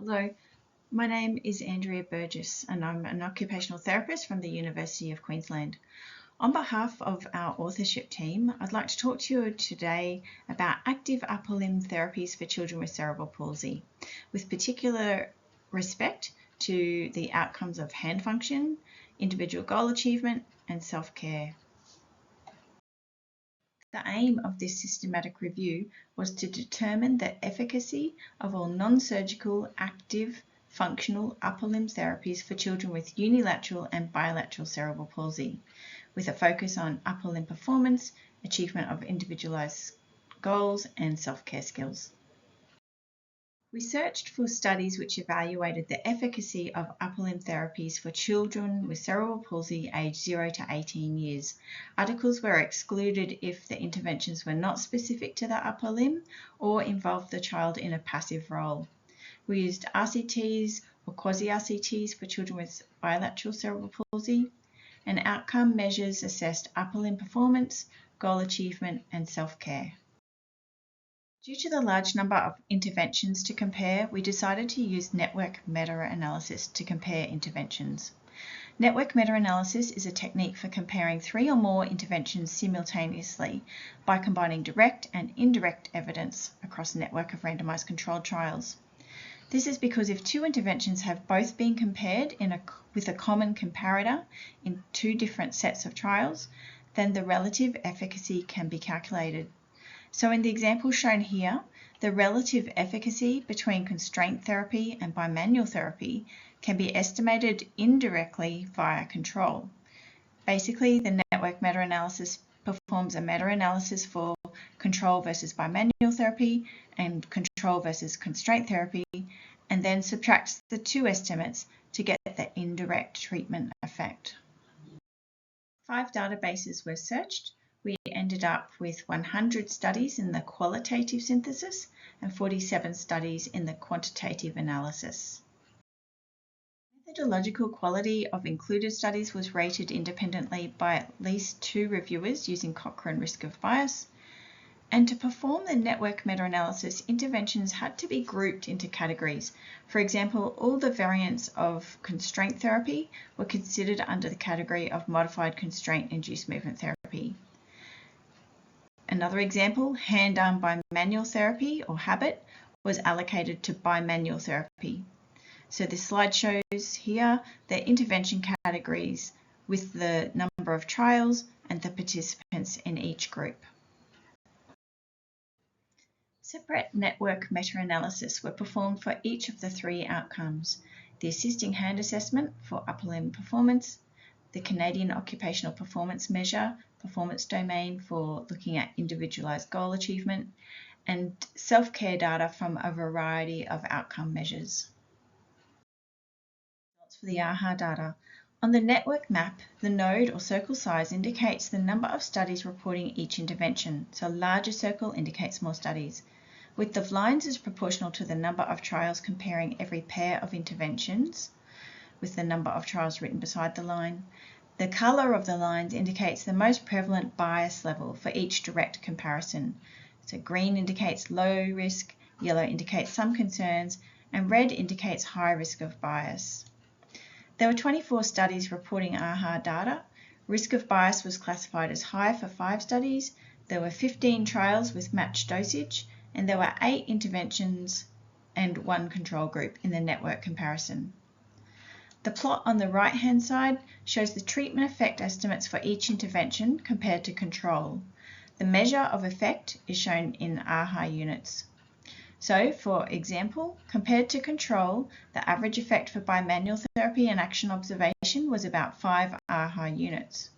Hello, my name is Andrea Burgess and I'm an occupational therapist from the University of Queensland. On behalf of our authorship team, I'd like to talk to you today about active upper limb therapies for children with cerebral palsy, with particular respect to the outcomes of hand function, individual goal achievement, and self-care. The aim of this systematic review was to determine the efficacy of all non-surgical, active, functional upper limb therapies for children with unilateral and bilateral cerebral palsy, with a focus on upper limb performance, achievement of individualized goals, and self-care skills. We searched for studies which evaluated the efficacy of upper limb therapies for children with cerebral palsy aged 0 to 18 years. Articles were excluded if the interventions were not specific to the upper limb or involved the child in a passive role. We used RCTs or quasi-RCTs for children with bilateral cerebral palsy, and outcome measures assessed upper limb performance, goal achievement, and self-care. Due to the large number of interventions to compare, we decided to use network meta-analysis to compare interventions. Network meta-analysis is a technique for comparing 3 or more interventions simultaneously by combining direct and indirect evidence across a network of randomized controlled trials. This is because if 2 interventions have both been compared with a common comparator in 2 different sets of trials, then the relative efficacy can be calculated. So in the example shown here, the relative efficacy between constraint therapy and bimanual therapy can be estimated indirectly via control. Basically, the network meta-analysis performs a meta-analysis for control versus bimanual therapy and control versus constraint therapy, and then subtracts the 2 estimates to get the indirect treatment effect. 5 databases were searched. We ended up with 100 studies in the qualitative synthesis and 47 studies in the quantitative analysis. Methodological quality of included studies was rated independently by at least 2 reviewers using Cochrane risk of bias. And to perform the network meta-analysis, interventions had to be grouped into categories. For example, all the variants of constraint therapy were considered under the category of modified constraint-induced movement therapy. Another example, hand-arm bimanual therapy or habit was allocated to bimanual therapy. So this slide shows here the intervention categories with the number of trials and the participants in each group. Separate network meta-analysis were performed for each of the 3 outcomes: the assisting hand assessment for upper limb performance, the Canadian Occupational Performance Measure performance domain for looking at individualized goal achievement, and self-care data from a variety of outcome measures. Results for the AHA data. On the network map, the node or circle size indicates the number of studies reporting each intervention, so a larger circle indicates more studies. Width of lines is proportional to the number of trials comparing every pair of interventions, with the number of trials written beside the line. The colour of the lines indicates the most prevalent bias level for each direct comparison. So green indicates low risk, yellow indicates some concerns, and red indicates high risk of bias. There were 24 studies reporting AHA data. Risk of bias was classified as high for 5 studies. There were 15 trials with matched dosage, and there were 8 interventions and 1 control group in the network comparison. The plot on the right-hand side shows the treatment effect estimates for each intervention compared to control. The measure of effect is shown in AHA units. So, for example, compared to control, the average effect for bimanual therapy and action observation was about 5 AHA units.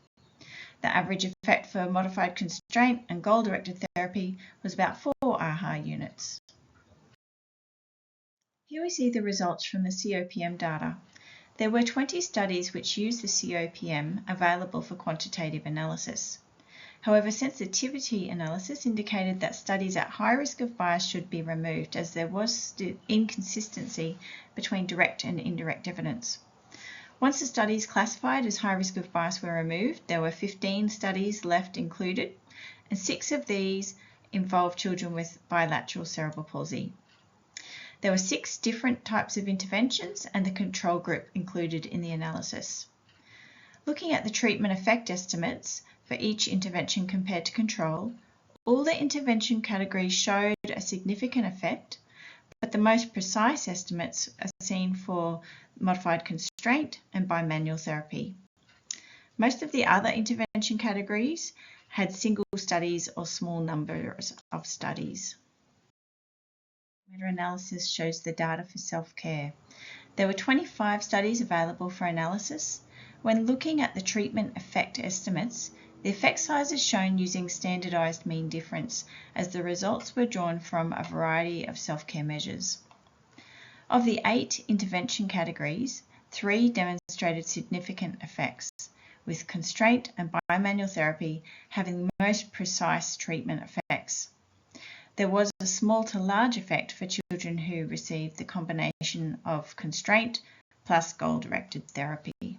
The average effect for modified constraint and goal-directed therapy was about 4 AHA units. Here we see the results from the COPM data. There were 20 studies which used the COPM available for quantitative analysis. However, sensitivity analysis indicated that studies at high risk of bias should be removed, as there was inconsistency between direct and indirect evidence. Once the studies classified as high risk of bias were removed, there were 15 studies left included, and 6 of these involved children with bilateral cerebral palsy. There were 6 different types of interventions and the control group included in the analysis. Looking at the treatment effect estimates for each intervention compared to control, all the intervention categories showed a significant effect, but the most precise estimates are seen for modified constraint and bimanual therapy. Most of the other intervention categories had single studies or small numbers of studies. Meta-analysis shows the data for self-care. There were 25 studies available for analysis. When looking at the treatment effect estimates, the effect size is shown using standardized mean difference, as the results were drawn from a variety of self-care measures. Of the 8 intervention categories, 3 demonstrated significant effects, with constraint and bimanual therapy having the most precise treatment effects. There was a small to large effect for children who received the combination of constraint plus goal-directed therapy.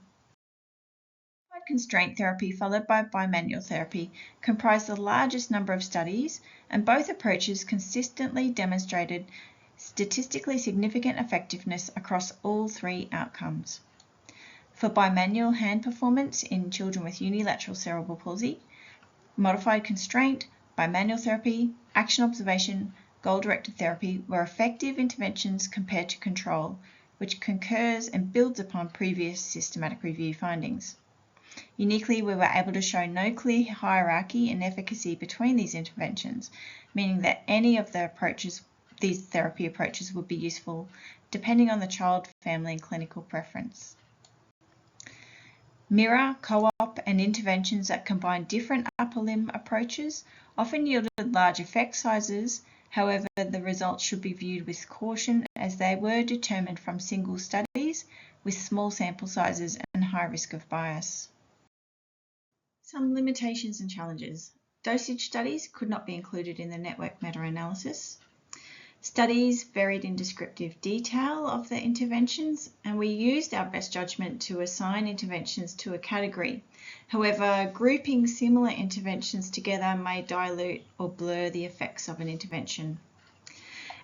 Constraint therapy followed by bimanual therapy comprised the largest number of studies, and both approaches consistently demonstrated statistically significant effectiveness across all 3 outcomes. For bimanual hand performance in children with unilateral cerebral palsy, modified constraint, bimanual therapy, action observation, goal-directed therapy were effective interventions compared to control, which concurs and builds upon previous systematic review findings. Uniquely, we were able to show no clear hierarchy in efficacy between these interventions, meaning that any of these therapy approaches would be useful depending on the child, family, and clinical preference. Mirror, co-op, and interventions that combine different upper limb approaches often yielded large effect sizes. However, the results should be viewed with caution as they were determined from single studies with small sample sizes and high risk of bias. Some limitations and challenges. Dosage studies could not be included in the network meta-analysis. Studies varied in descriptive detail of the interventions, and we used our best judgment to assign interventions to a category. However, grouping similar interventions together may dilute or blur the effects of an intervention.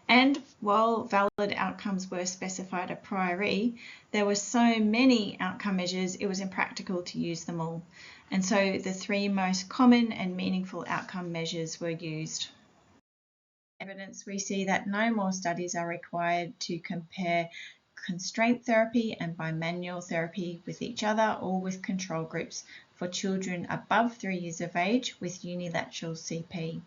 And while valid outcomes were specified a priori, there were so many outcome measures it was impractical to use them all. And so the 3 most common and meaningful outcome measures were used. Evidence, we see that no more studies are required to compare constraint therapy and bimanual therapy with each other or with control groups for children above 3 years of age with unilateral CP.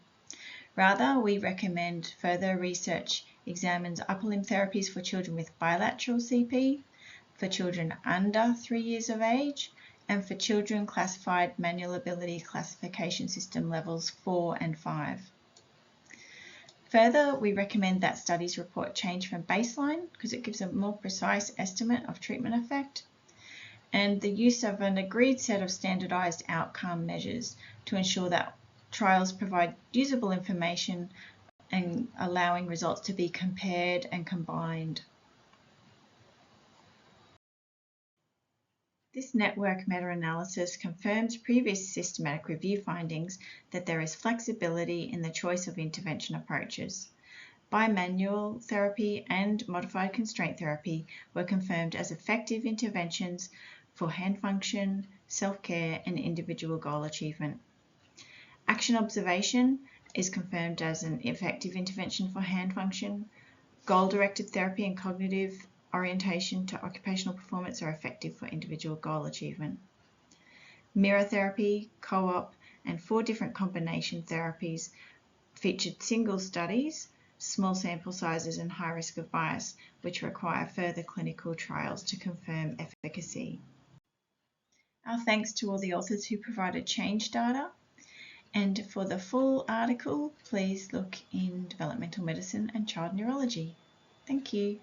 Rather, we recommend further research examines upper limb therapies for children with bilateral CP, for children under 3 years of age, and for children classified manual ability classification system levels 4 and 5. Further, we recommend that studies report change from baseline because it gives a more precise estimate of treatment effect, and the use of an agreed set of standardized outcome measures to ensure that trials provide usable information and allowing results to be compared and combined. This network meta-analysis confirms previous systematic review findings that there is flexibility in the choice of intervention approaches. Bimanual therapy and modified constraint therapy were confirmed as effective interventions for hand function, self-care, and individual goal achievement. Action observation is confirmed as an effective intervention for hand function. Goal-directed therapy and cognitive orientation to occupational performance are effective for individual goal achievement. Mirror therapy, co-op, and 4 different combination therapies featured single studies, small sample sizes, and high risk of bias, which require further clinical trials to confirm efficacy. Our thanks to all the authors who provided change data. And for the full article, please look in Developmental Medicine and Child Neurology. Thank you.